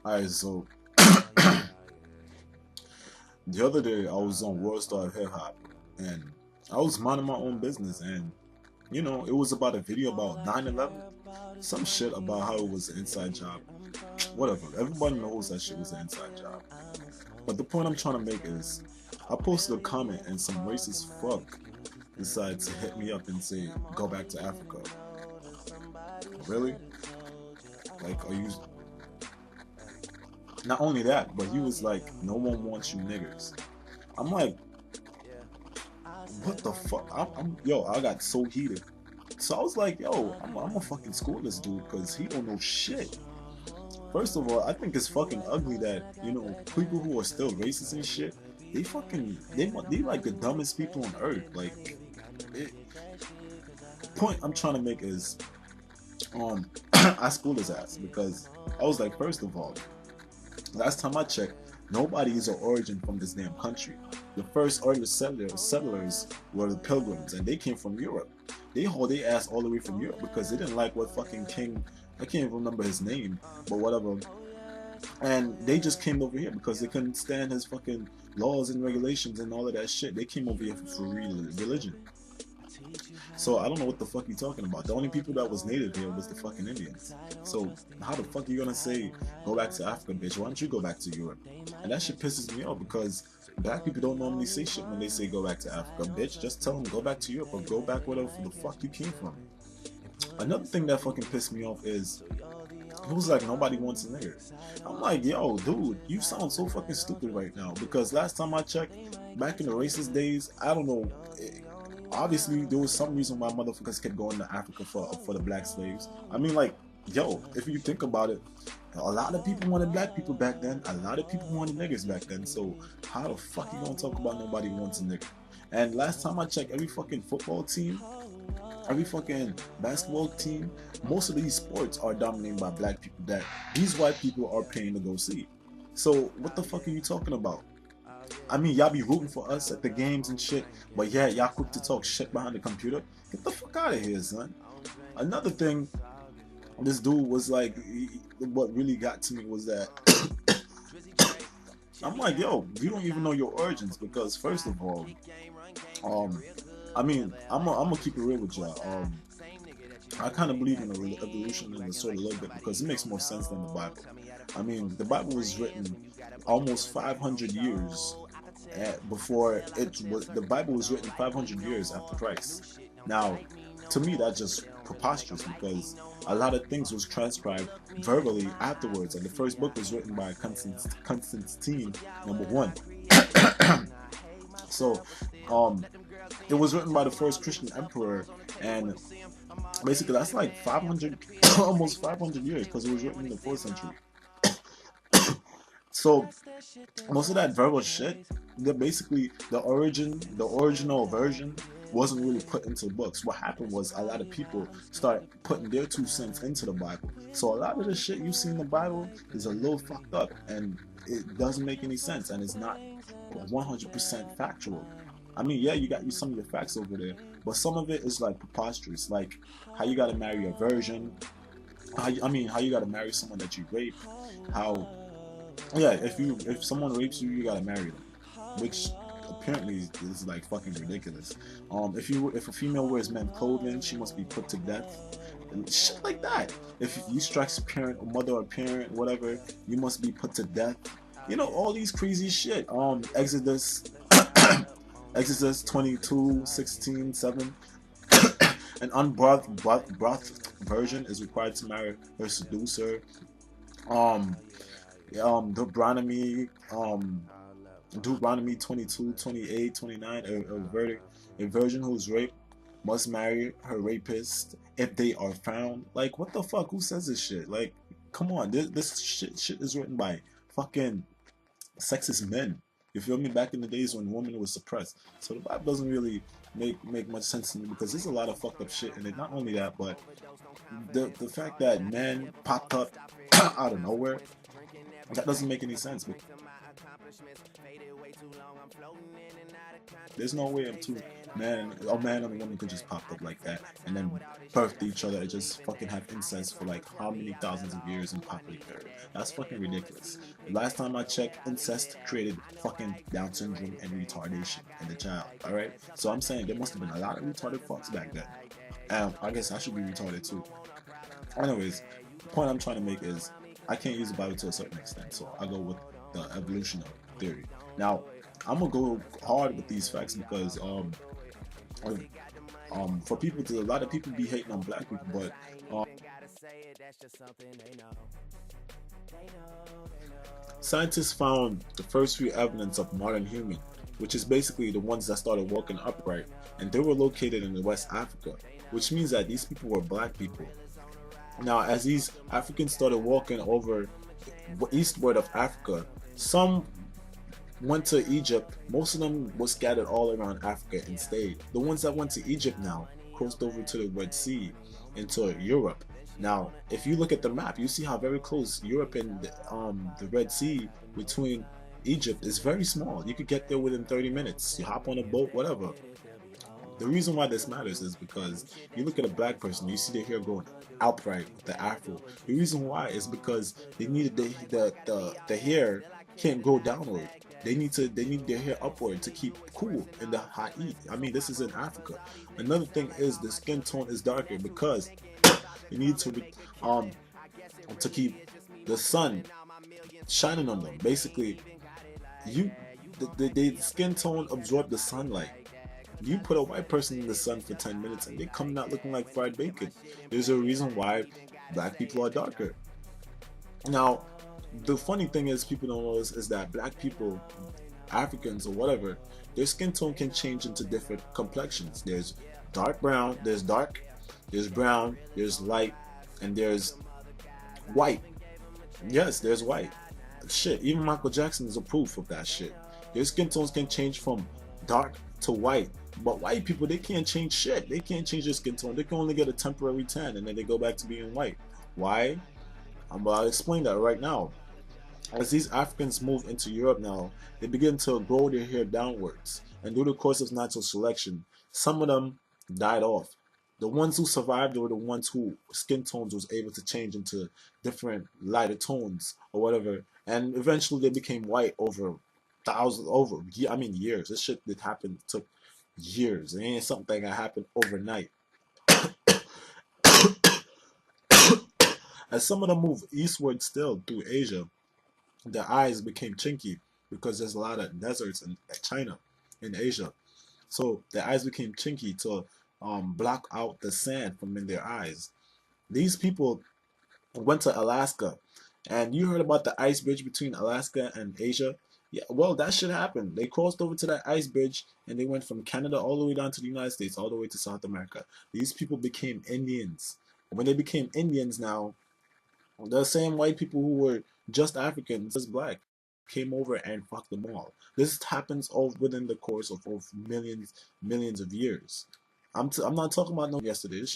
Alright, so the other day I was on World Star Hip Hop and I was minding my own business, and it was about a video about 9/11, some shit about how it was an inside job. Whatever, everybody knows that shit was an inside job. But the point I'm trying to make is I posted a comment and some racist fuck decided to hit me up and say, go back to Africa. Really? Like, are you. Not only that, but he was like, no one wants you niggers. I'm like, what the fuck? Yo, I got so heated. So I was like, yo, I'm gonna fucking school this dude because he don't know shit. First of all, I think it's fucking ugly that, people who are still racist and shit, they like the dumbest people on earth. Like, it, the point I'm trying to make is, I schooled his ass because I was like, first of all, last time I checked, nobody is an origin from this damn country. The first early settlers were the Pilgrims, and they came from Europe. They hauled their ass all the way from Europe because they didn't like what fucking king, I can't even remember his name, but whatever. And they just came over here because they couldn't stand his fucking laws and regulations and all of that shit. They came over here for religion. So I don't know what the fuck you talking about. The only people that was native here was the fucking Indians. So how the fuck you gonna say go back to Africa, bitch? Why don't you go back to Europe? And that shit pisses me off because black people don't normally say shit when they say go back to Africa, bitch. Just tell them go back to Europe or go back wherever the fuck you came from. Another thing that fucking pissed me off is it was like nobody wants a nigger. I'm like, yo, dude, you sound so fucking stupid right now. Because last time I checked, back in the racist days, I don't know. Obviously, there was some reason why motherfuckers kept going to Africa for the black slaves. I mean, like, yo, if you think about it, a lot of people wanted black people back then. A lot of people wanted niggers back then. So how the fuck you gonna talk about nobody wants a nigger? And last time I checked, every fucking football team, every fucking basketball team, most of these sports are dominated by black people that these white people are paying to go see. So what the fuck are you talking about? I mean, y'all be rooting for us at the games and shit, but yeah, y'all quick to talk shit behind the computer. Get the fuck out of here, son. Another thing, this dude was like, what really got to me was that I'm like, yo, you don't even know your origins because first of all, um, I mean, I'm gonna keep it real with y'all. I kind of believe in evolution in a sort of little bit because it makes more sense than the Bible. I mean, the Bible was written almost 500 years before it was. The Bible was written 500 years after Christ. Now, to me, that's just preposterous because a lot of things was transcribed verbally afterwards, and the first book was written by Constantine #1. So, it was written by the first Christian emperor, and basically that's like 500, almost 500 years because it was written in the 4th century. So most of that verbal shit, basically the original version wasn't really put into the books. What happened was a lot of people start putting their 2 cents into the Bible. So a lot of the shit you see in the Bible is a little fucked up and it doesn't make any sense and it's not 100% factual. I mean, yeah, you got some of your facts over there, but some of it is like preposterous, like how you gotta marry a virgin. How you gotta marry someone that you rape. How, yeah, if someone rapes you, you gotta marry them, which apparently is like fucking ridiculous. If a female wears men's clothing, she must be put to death. And shit like that. If you strike a parent or mother or parent, whatever, you must be put to death. All these crazy shit. Exodus, Exodus 22:16-7. An unbrothed virgin is required to marry her seducer. Um, Deuteronomy, 22, 28, 29, a virgin who is raped must marry her rapist if they are found. Like, what the fuck? Who says this shit? Like, come on, this shit is written by fucking sexist men. You feel me? Back in the days when women were suppressed. So the Bible doesn't really make much sense to me because there's a lot of fucked up shit in it. Not only that, but the fact that men popped up out of nowhere, that doesn't make any sense. But there's no way a man and a woman could just pop up like that and then birthed each other and just fucking have incest for like how many thousands of years in popular period. That's fucking ridiculous. The last time I checked, incest created fucking Down syndrome and retardation in the child. Alright? So I'm saying there must have been a lot of retarded fucks back then. I guess I should be retarded too. Anyways, the point I'm trying to make is I can't use the Bible to a certain extent, so I go with the evolutionary theory. Now, I'm gonna go hard with these facts because for people to, a lot of people be hating on black people, but scientists found the first few evidence of modern human, which is basically the ones that started walking upright, and they were located in West Africa, which means that these people were black people. Now, as these Africans started walking over eastward of Africa, some went to Egypt. Most of them were scattered all around Africa and stayed. The ones that went to Egypt now crossed over to the Red Sea into Europe. Now, if you look at the map, you see how very close Europe and the Red Sea between Egypt is very small. You could get there within 30 minutes. You hop on a boat, whatever. The reason why this matters is because you look at a black person, you see their hair going outright with the afro. The reason why is because they needed the hair can't go downward. They need their hair upward to keep cool in the hot heat. I mean, this is in Africa. Another thing is the skin tone is darker because they need to keep the sun shining on them. Basically, the skin tone absorb the sunlight. You put a white person in the sun for 10 minutes and they come out looking like fried bacon. There's a reason why black people are darker. Now, the funny thing is, people don't know is that black people, Africans or whatever, their skin tone can change into different complexions. There's dark brown, there's dark, there's brown, there's light, and there's white. Yes, there's white. Shit, even Michael Jackson is a proof of that shit. Their skin tones can change from dark to white. But white people, they can't change shit. They can't change their skin tone. They can only get a temporary tan and then they go back to being white. Why? I'll explain that right now. As these Africans move into Europe now, they begin to grow their hair downwards. And through the course of natural selection, some of them died off. The ones who survived were the ones who skin tones was able to change into different lighter tones or whatever. And eventually they became white over years. This shit that happened took years. It ain't something that happened overnight. As some of them move eastward still through Asia, their eyes became chinky because there's a lot of deserts in China, in Asia. So their eyes became chinky to block out the sand from in their eyes. These people went to Alaska, and you heard about the ice bridge between Alaska and Asia. Yeah, well, that shit happened. They crossed over to that ice bridge and they went from Canada all the way down to the United States, all the way to South America. These people became Indians. When they became Indians now, the same white people who were just Africans, just black, came over and fucked them all. This happens all within the course of millions of years. I'm not talking about no yesterday. This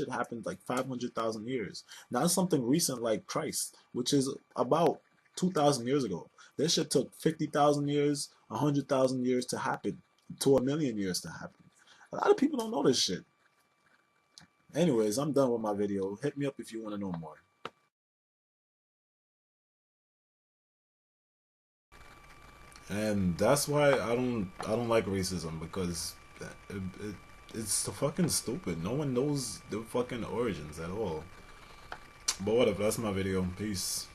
shit happened like 500,000 years. Not something recent like Christ, which is about 2,000 years ago. This shit took 50,000 years, 100,000 years to happen, to a million years to happen. A lot of people don't know this shit. Anyways, I'm done with my video. Hit me up if you want to know more. And that's why I don't like racism, because it's fucking stupid. No one knows the fucking origins at all. But whatever, that's my video. Peace.